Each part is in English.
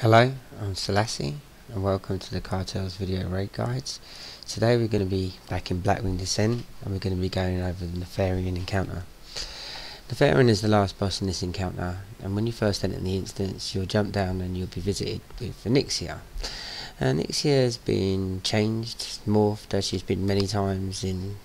Hello, I'm Selassie and welcome to the Cartels video raid guides. Today we're going to be back in Blackwing Descent and we're going to be going over the Nefarian encounter. Nefarian is the last boss in this encounter, and when you first enter the instance you'll jump down and you'll be visited with Onyxia. Onyxia has been changed, morphed, as she's been many times in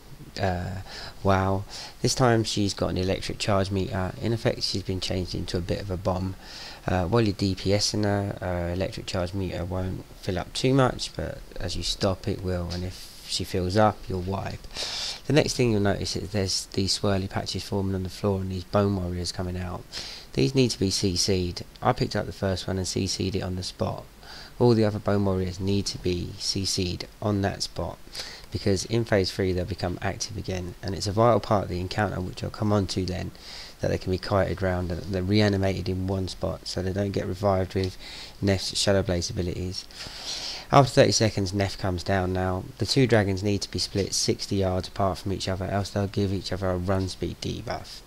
WoW. This time she's got an electric charge meter. In effect she's been changed into a bit of a bomb. While you're DPSing her, electric charge meter won't fill up too much, but as you stop it will, and if she fills up you'll wipe. The next thing you'll notice is there's these swirly patches forming on the floor and these bone warriors coming out. These need to be CC'd. I picked up the first one and CC'd it on the spot. All the other bone warriors need to be CC'd on that spot, because in phase 3 they'll become active again, and it's a vital part of the encounter, which I'll come on to then, that they can be kited round and they're reanimated in one spot so they don't get revived with Nef's Shadow Blaze abilities. After 30 seconds Nef comes down. Now the two dragons need to be split 60 yards apart from each other, else they'll give each other a run speed debuff.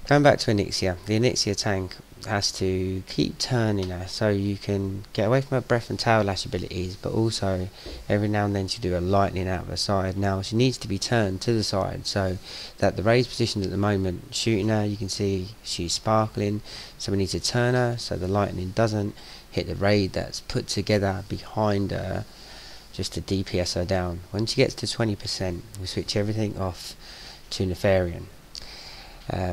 Going back to Onyxia, the Onyxia tank has to keep turning her so you can get away from her breath and tail lash abilities, but also every now and then she do a lightning out of the side. Now she needs to be turned to the side so that the raised position at the moment shooting her, you can see she's sparkling, so we need to turn her so the lightning doesn't hit the raid that's put together behind her, just to DPS her down. When she gets to 20% we switch everything off to Nefarian.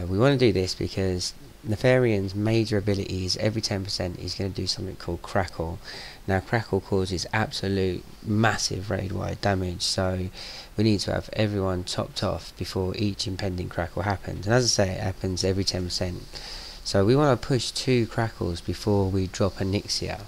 We want to do this because Nefarian's major ability is every 10% he's going to do something called Crackle. Now Crackle causes absolute massive raid wide damage, so we need to have everyone topped off before each impending Crackle happens, and as I say, it happens every 10%. So we want to push 2 Crackles before we drop Onyxia.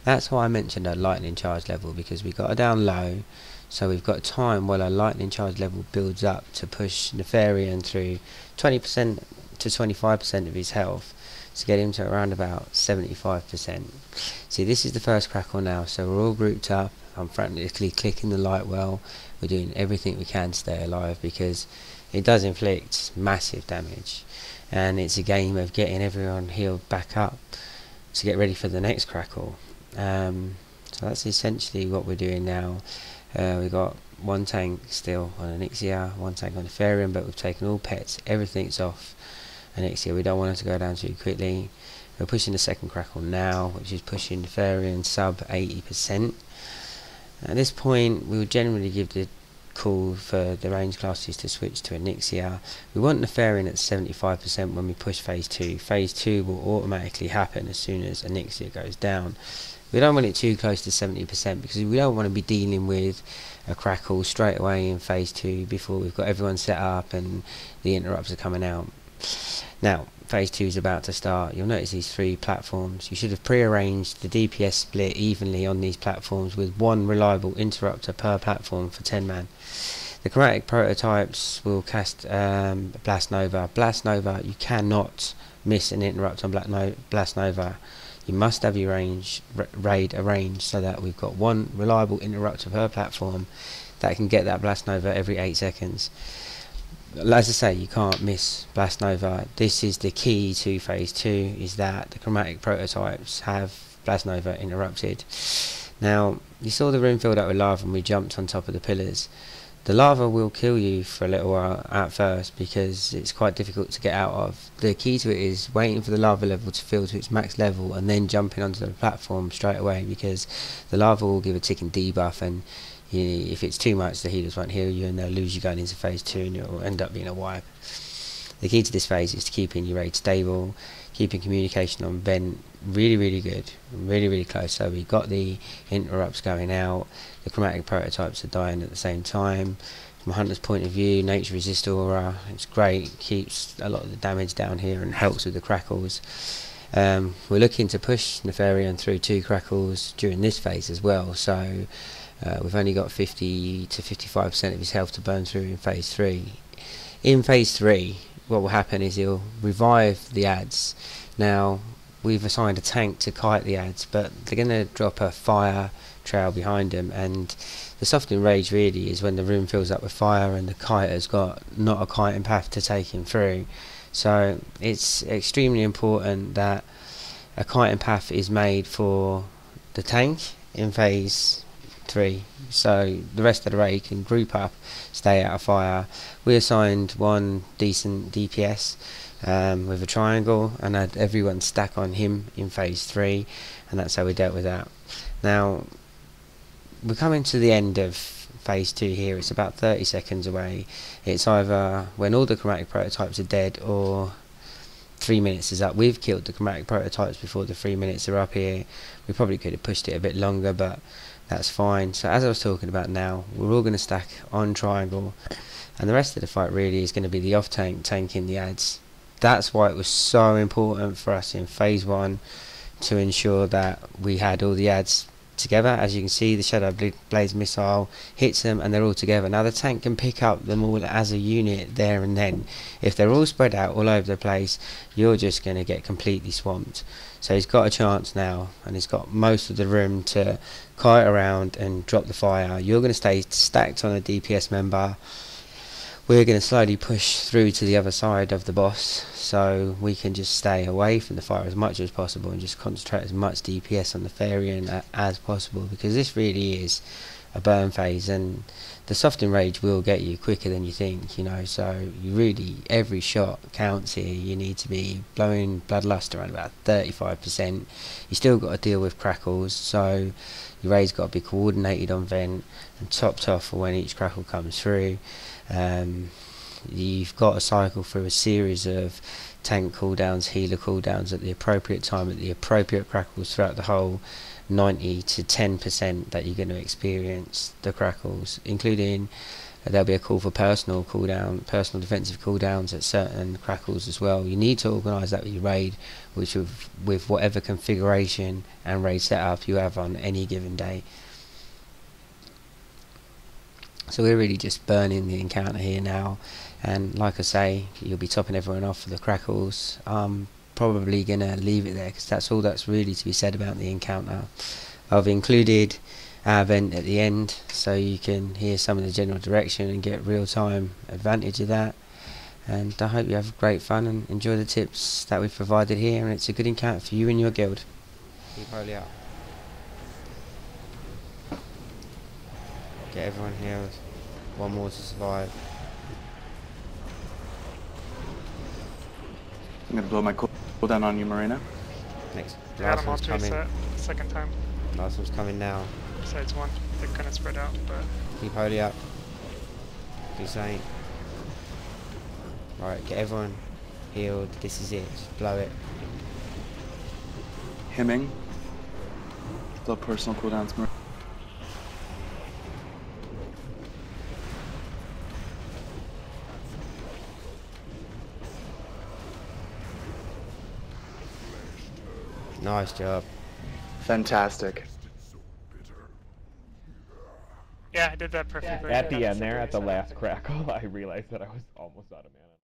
That's why I mentioned her lightning charge level, because we got her down low, so we've got time while our lightning charge level builds up to push Nefarian through 20% to 25% of his health to get him to around about 75%. See, this is the first Crackle now, so we're all grouped up. I'm frantically clicking the light well. We're doing everything we can to stay alive because it does inflict massive damage, and it's a game of getting everyone healed back up to get ready for the next Crackle. So that's essentially what we're doing now. We've got one tank still on Onyxia, one tank on Nefarian, but we've taken all pets, everything's off Onyxia. We don't want her to go down too quickly. We're pushing the second Crackle now, which is pushing Nefarian sub 80%. At this point we would generally give the call for the range classes to switch to Onyxia. We want Nefarian at 75% when we push phase 2. Phase 2 will automatically happen as soon as Onyxia goes down. We don't want it too close to 70% because we don't want to be dealing with a Crackle straight away in phase 2 before we've got everyone set up and the interrupts are coming out. Now phase 2 is about to start. You'll notice these 3 platforms. You should have pre-arranged the DPS split evenly on these platforms with 1 reliable interrupter per platform for 10 man. The chromatic prototypes will cast Blast Nova. Blast Nova, you cannot miss an interrupt on Blast Nova. You must have your raid arranged so that we've got 1 reliable interrupter per platform that can get that Blast Nova every 8 seconds. As I say, you can't miss Blast Nova. This is the key to phase 2, is that the chromatic prototypes have Blast Nova interrupted. Now you saw the room filled up with lava and we jumped on top of the pillars. The lava will kill you for a little while at first because it's quite difficult to get out of. The key to it is waiting for the lava level to fill to its max level and then jumping onto the platform straight away, because the lava will give a ticking debuff, and if it's too much the healers won't heal you and they'll lose you going into phase 2 and it'll end up being a wipe. The key to this phase is to keeping your raid stable, keeping communication on vent really good, really close, so we got the interrupts going out, the chromatic prototypes are dying at the same time. From a hunter's point of view, nature resist aura, it's great, keeps a lot of the damage down here and helps with the Crackles. We're looking to push Nefarian through 2 Crackles during this phase as well, so we've only got 50 to 55% of his health to burn through in phase 3. In phase 3 what will happen is he'll revive the ads. Now we've assigned a tank to kite the ads, but they're going to drop a fire trail behind them, and the softening rage really is when the room fills up with fire and the kiter's got not a kiting path to take him through. So it's extremely important that a kiting path is made for the tank in phase 3, so the rest of the raid can group up, stay out of fire. We assigned one decent DPS with a triangle and had everyone stack on him in phase 3, and that's how we dealt with that. Now we're coming to the end of phase 2 here. It's about 30 seconds away. It's either when all the chromatic prototypes are dead or 3 minutes is up. We've killed the chromatic prototypes before the 3 minutes are up here. We probably could have pushed it a bit longer, but that's fine. So as I was talking about now, we're all going to stack on triangle, and the rest of the fight really is going to be the off tank tanking the ads. That's why it was so important for us in phase 1 to ensure that we had all the ads together. As you can see, the Shadow Blaze missile hits them and they're all together. Now the tank can pick up them all as a unit there and then. If they're all spread out all over the place, you're just going to get completely swamped. So he's got a chance now, and he's got most of the room to kite around and drop the fire. You're going to stay stacked on a DPS member. We're going to slowly push through to the other side of the boss, so we can just stay away from the fire as much as possible and just concentrate as much DPS on the Nefarian as possible, because this really is a burn phase, and the soft enrage will get you quicker than you think, you know. So you really, every shot counts here. You need to be blowing bloodlust around about 35%. You still got to deal with crackles, so your raid's got to be coordinated on vent and topped off for when each crackle comes through. You've got to cycle through a series of tank cooldowns, healer cooldowns at the appropriate time, at the appropriate crackles throughout the whole 90 to 10% that you're going to experience the crackles, including there'll be a call for personal cooldown, personal defensive cooldowns at certain crackles as well. You need to organise that with your raid, which with whatever configuration and raid setup you have on any given day. So we're really just burning the encounter here now, and like I say, you'll be topping everyone off for the crackles. I'm probably gonna leave it there because that's all that's really to be said about the encounter. I've included our event at the end so you can hear some of the general direction and get real-time advantage of that. And I hope you have great fun and enjoy the tips that we've provided here, and it's a good encounter for you and your guild. Keep holy up. Get everyone healed. One more to survive. I'm gonna blow my cooldown on you, Marina. Next. Last Last one's coming. Second time. Last one's coming now. Besides one, they're kind of spread out, but Keep holy up. Do something. Right, get everyone healed. This is it. Just blow it. Hemming. Blow personal cooldowns, Marina. Nice job. Fantastic. yeah, I did that perfectly. At the end there, at the last crackle, I realized that I was almost out of mana.